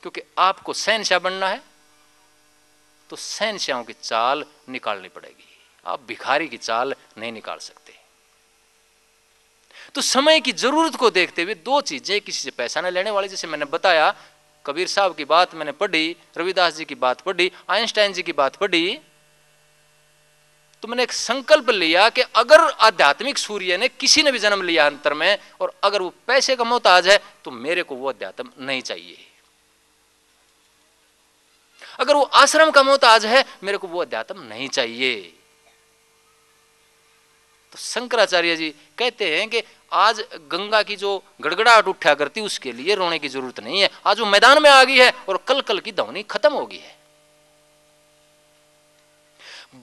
क्योंकि आपको शहंशाह बनना है तो शहंशाहों की चाल निकालनी पड़ेगी, आप भिखारी की चाल नहीं निकाल सकते। तो समय की जरूरत को देखते हुए दो चीजें किसी से पैसा न लेने वाली, जैसे मैंने बताया कबीर साहब की बात मैंने पढ़ी, रविदास जी की बात पढ़ी, आइंस्टाइन जी की बात पढ़ी, तो मैंने एक संकल्प लिया कि अगर आध्यात्मिक सूर्य ने किसी ने भी जन्म लिया अंतर में और अगर वो पैसे का मोहताज है तो मेरे को वो अध्यात्म नहीं चाहिए। अगर वो आश्रम का मोहताज है मेरे को वो अध्यात्म नहीं चाहिए। तो शंकराचार्य जी कहते हैं कि आज गंगा की जो गड़गड़ाहट उठा करती उसके लिए रोने की जरूरत नहीं है, आज वो मैदान में आ गई है और कल कल की ध्वनि खत्म हो गई है।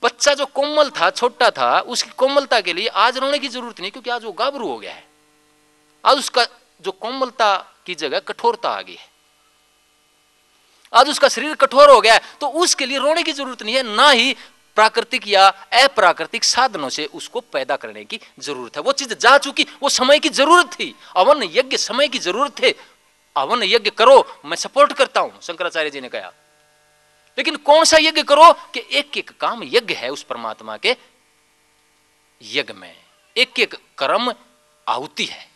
बच्चा जो कोमल था, छोटा था, उसकी कोमलता के लिए आज रोने की जरूरत नहीं, क्योंकि आज वो गाभरू हो गया है। आज उसका जो कोमलता की जगह कठोरता आ गई है, आज उसका शरीर कठोर हो गया है, तो उसके लिए रोने की जरूरत नहीं है, ना ही प्राकृतिक या अप्राकृतिक साधनों से उसको पैदा करने की जरूरत है। वो चीज जा चुकी, वो समय की जरूरत थी, अवन यज्ञ समय की जरूरत थे। अवन यज्ञ करो, मैं सपोर्ट करता हूं, शंकराचार्य जी ने कहा, लेकिन कौन सा यज्ञ करो कि एक एक काम यज्ञ है उस परमात्मा के यज्ञ में, एक एक कर्म आहुति है,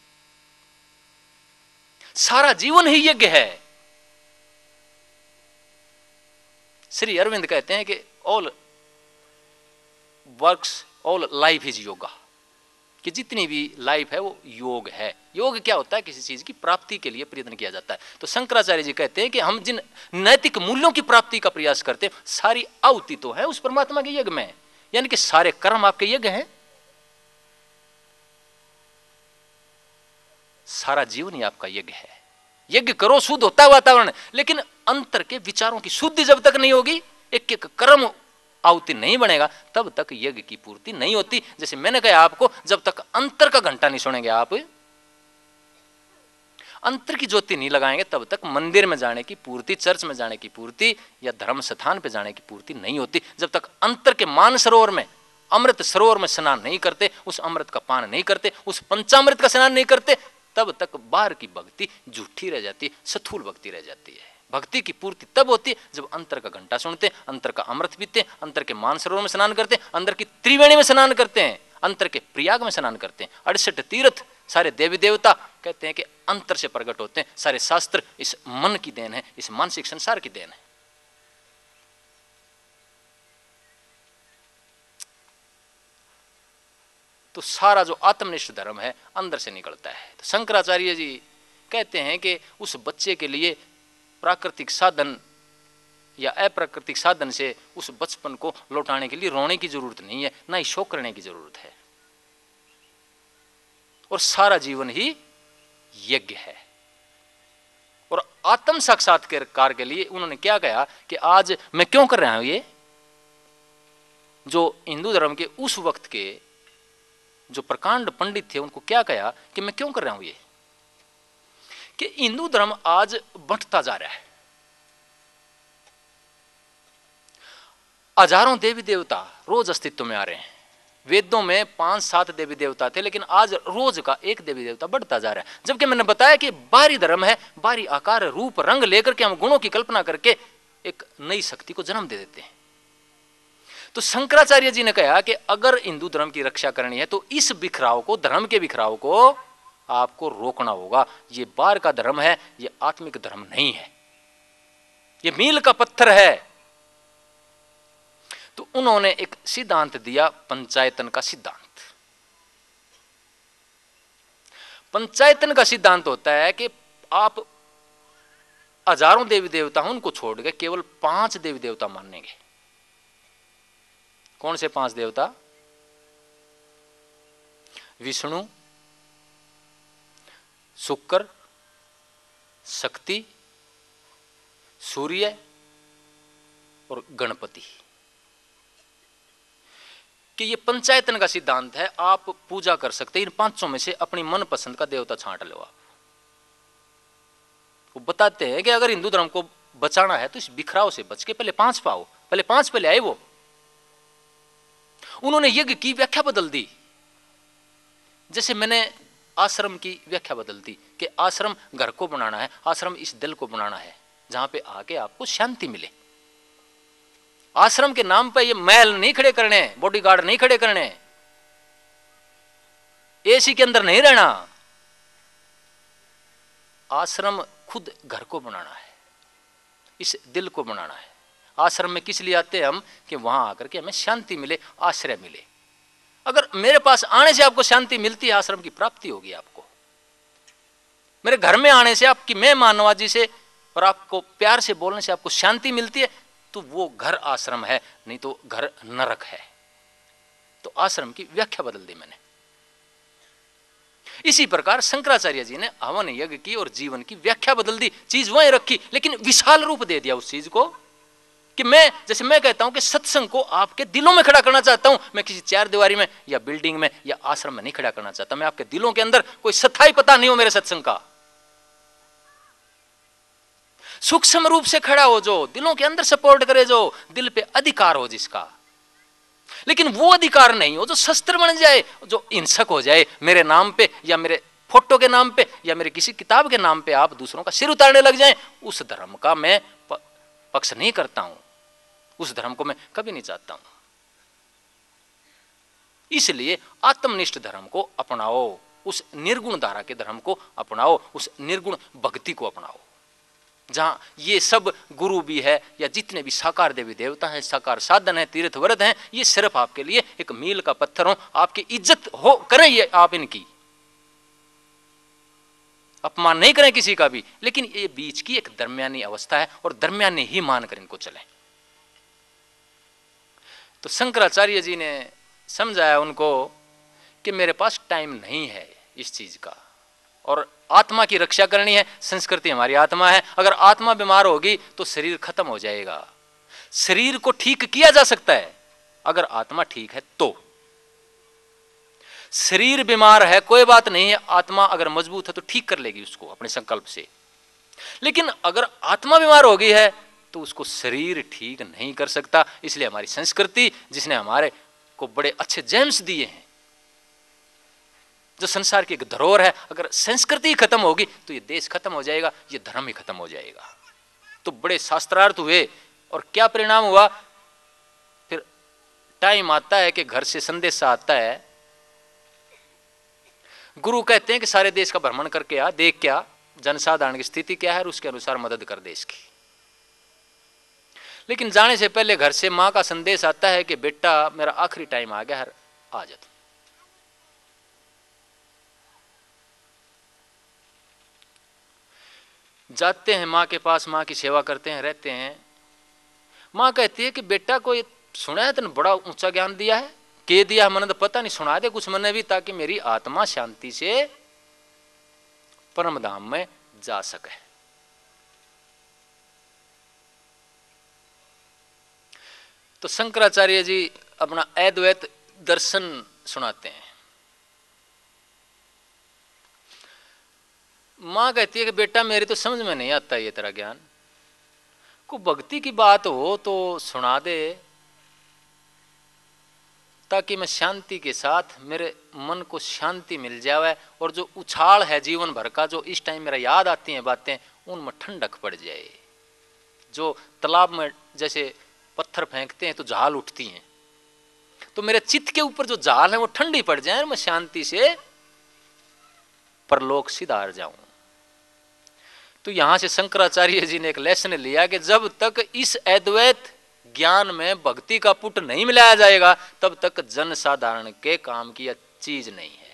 सारा जीवन ही यज्ञ है। श्री अरविंद कहते हैं कि all works all life is yoga, कि जितनी भी लाइफ है वो योग है। योग क्या होता है? किसी चीज की प्राप्ति के लिए प्रयत्न किया जाता है। तो शंकराचार्य जी कहते हैं कि हम जिन नैतिक मूल्यों की प्राप्ति का प्रयास करते हैं सारी आहुति तो है उस परमात्मा के यज्ञ में, यानी कि सारे कर्म आपके यज्ञ हैं, सारा जीवन ही आपका यज्ञ है। यज्ञ करो, शुद्ध होता है वातावरण, लेकिन अंतर के विचारों की शुद्धि जब तक नहीं होगी, एक एक कर्म आहुति नहीं बनेगा, तब तक यज्ञ की पूर्ति नहीं होती। जैसे मैंने कहा आपको, जब तक अंतर का घंटा नहीं सुनेंगे, आप अंतर की ज्योति नहीं लगाएंगे, तब तक मंदिर में जाने की पूर्ति, चर्च में जाने की पूर्ति या धर्म स्थान पर जाने की पूर्ति नहीं होती। जब तक अंतर के मान सरोवर में, अमृत सरोवर में स्नान नहीं करते, उस अमृत का पान नहीं करते, उस पंचामृत का स्नान नहीं करते, तब तक बाहर की भक्ति झूठी रह जाती है, स्थूल भक्ति रह जाती है। भक्ति की पूर्ति तब होती है जब अंतर का घंटा सुनते, अंतर का अमृत पीते, अंतर के मानसरोवर में स्नान करते, अंतर की त्रिवेणी में स्नान करते हैं, अंतर के प्रयाग में स्नान करते हैं। 68 तीर्थ, सारे देवी देवता कहते हैं कि अंतर से प्रकट होते हैं। सारे शास्त्र इस मन की देन है, इस मानसिक संसार की देन है। तो सारा जो आत्मनिष्ठ धर्म है अंदर से निकलता है। तो शंकराचार्य जी कहते हैं कि उस बच्चे के लिए प्राकृतिक साधन या अप्राकृतिक साधन से उस बचपन को लौटाने के लिए रोने की जरूरत नहीं है, ना ही शोक करने की जरूरत है, और सारा जीवन ही यज्ञ है। और आत्म साक्षात्कार के लिए उन्होंने क्या कहा कि आज मैं क्यों कर रहा हूं ये, जो हिंदू धर्म के उस वक्त के जो प्रकांड पंडित थे उनको क्या कहा कि मैं क्यों कर रहा हूं ये, कि हिंदू धर्म आज बढ़ता जा रहा है। हजारों देवी देवता रोज अस्तित्व में आ रहे हैं। वेदों में 5-7 देवी देवता थे, लेकिन आज रोज का एक देवी देवता बढ़ता जा रहा है। जबकि मैंने बताया कि बाहरी धर्म है, बाहरी आकार रूप रंग लेकर के हम गुणों की कल्पना करके एक नई शक्ति को जन्म दे देते हैं। तो शंकराचार्य जी ने कहा कि अगर हिंदू धर्म की रक्षा करनी है तो इस बिखराव को, धर्म के बिखराव को आपको रोकना होगा। ये बाहर का धर्म है, ये आत्मिक धर्म नहीं है, ये मील का पत्थर है। तो उन्होंने एक सिद्धांत दिया, पंचायतन का सिद्धांत। पंचायतन का सिद्धांत होता है कि आप हजारों देवी देवता हैं, उनको छोड़ के केवल 5 देवी देवता मानेंगे। कौन से 5 देवता? विष्णु, शुक्र, शक्ति, सूर्य और गणपति। कि ये पंचायतन का सिद्धांत है। आप पूजा कर सकते हैं इन 5 में से अपनी मनपसंद का देवता छांट लो। आप वो बताते हैं कि अगर हिंदू धर्म को बचाना है तो इस बिखराव से बच के पहले 5 पाओ, पहले 5 पहले आए वो। उन्होंने यज्ञ की व्याख्या बदल दी। जैसे मैंने आश्रम की व्याख्या बदल दी कि आश्रम घर को बनाना है, आश्रम इस दल को बनाना है। जहां पे आके आपको शांति मिले। आश्रम के नाम पे ये महल नहीं खड़े करने, बॉडीगार्ड नहीं खड़े करने, एसी के अंदर नहीं रहना। आश्रम खुद घर को बनाना है, इस दिल को बनाना है। आश्रम में किस लिए आते हैं हम? कि वहां आकर के हमें शांति मिले, आश्रय मिले। अगर मेरे पास आने से आपको शांति मिलती है, आश्रम की प्राप्ति होगी आपको। मेरे घर में आने से, आपकी मेहमाननवाजी से और आपको प्यार से बोलने से आपको शांति मिलती है, तो वो घर आश्रम है, नहीं तो घर नरक है। तो आश्रम की व्याख्या बदल दी मैंने। इसी प्रकार शंकराचार्य जी ने हवन यज्ञ की और जीवन की व्याख्या बदल दी। चीज वहीं रखी, लेकिन विशाल रूप दे दिया उस चीज को। कि मैं, जैसे मैं कहता हूं कि सत्संग को आपके दिलों में खड़ा करना चाहता हूं, मैं किसी चार दीवारी में या बिल्डिंग में या आश्रम में नहीं खड़ा करना चाहता। मैं आपके दिलों के अंदर कोई स्थायी पता नहीं हो मेरे सत्संग का, सूक्ष्म रूप से खड़ा हो, जो दिलों के अंदर सपोर्ट करे, जो दिल पे अधिकार हो जिसका। लेकिन वो अधिकार नहीं हो जो शस्त्र बन जाए, जो हिंसक हो जाए मेरे नाम पे या मेरे फोटो के नाम पे या मेरे किसी किताब के नाम पे आप दूसरों का सिर उतारने लग जाएं। उस धर्म का मैं पक्ष नहीं करता हूं, उस धर्म को मैं कभी नहीं चाहता हूं। इसलिए आत्मनिष्ठ धर्म को अपनाओ, उस निर्गुण धारा के धर्म को अपनाओ, उस निर्गुण भक्ति को अपनाओ, जहां ये सब गुरु भी है या जितने भी साकार देवी देवता हैं, साकार साधन है, तीर्थ व्रत हैं, ये सिर्फ आपके लिए एक मील का पत्थर हो, आपकी इज्जत हो करें ये आप इनकी, अपमान नहीं करें किसी का भी, लेकिन ये बीच की एक दरमियानी अवस्था है और दरमियानी ही मानकर इनको चलें। तो शंकराचार्य जी ने समझाया उनको कि मेरे पास टाइम नहीं है इस चीज का, और आत्मा की रक्षा करनी है। संस्कृति हमारी आत्मा है, अगर आत्मा बीमार होगी तो शरीर खत्म हो जाएगा। शरीर को ठीक किया जा सकता है अगर आत्मा ठीक है तो। शरीर बीमार है कोई बात नहीं है, आत्मा अगर मजबूत है तो ठीक कर लेगी उसको अपने संकल्प से। लेकिन अगर आत्मा बीमार हो गई है तो उसको शरीर ठीक नहीं कर सकता। इसलिए हमारी संस्कृति, जिसने हमारे को बड़े अच्छे जेम्स दिए हैं, जो संसार की एक धरोहर है, अगर संस्कृति खत्म होगी तो ये देश खत्म हो जाएगा, ये धर्म ही खत्म हो जाएगा। तो बड़े शास्त्रार्थ हुए और क्या परिणाम हुआ? फिर टाइम आता है कि घर से संदेश आता है, गुरु कहते हैं कि सारे देश का भ्रमण करके आ, देख क्या जनसाधारण की स्थिति क्या है और उसके अनुसार मदद कर देश की। लेकिन जाने से पहले घर से मां का संदेश आता है कि बेटा मेरा आखिरी टाइम आ गया है, आ जा। जाते हैं मां के पास, मां की सेवा करते हैं, रहते हैं। मां कहती है कि बेटा कोई सुना है, तेने बड़ा ऊंचा ज्ञान दिया है, के दिया है, मैंने तो पता नहीं, सुना दे कुछ मैंने भी, ताकि मेरी आत्मा शांति से परम धाम में जा सके। तो शंकराचार्य जी अपना अद्वैत दर्शन सुनाते हैं। मां कहती है कि बेटा मेरी तो समझ में नहीं आता ये तेरा ज्ञान, को भक्ति की बात हो तो सुना दे, ताकि मैं शांति के साथ, मेरे मन को शांति मिल जाए और जो उछाल है जीवन भर का, जो इस टाइम मेरा याद आती हैं बातें, उनमें ठंडक पड़ जाए। जो तालाब में जैसे पत्थर फेंकते हैं तो झाल उठती हैं, तो मेरे चित्त के ऊपर जो झाल है वो ठंडी पड़ जाए और मैं शांति से परलोक सिधार जाऊं। तो यहां से शंकराचार्य जी ने एक लेसन लिया कि जब तक इस अद्वैत ज्ञान में भक्ति का पुट नहीं मिलाया जाएगा, तब तक जन साधारण के काम की चीज नहीं है।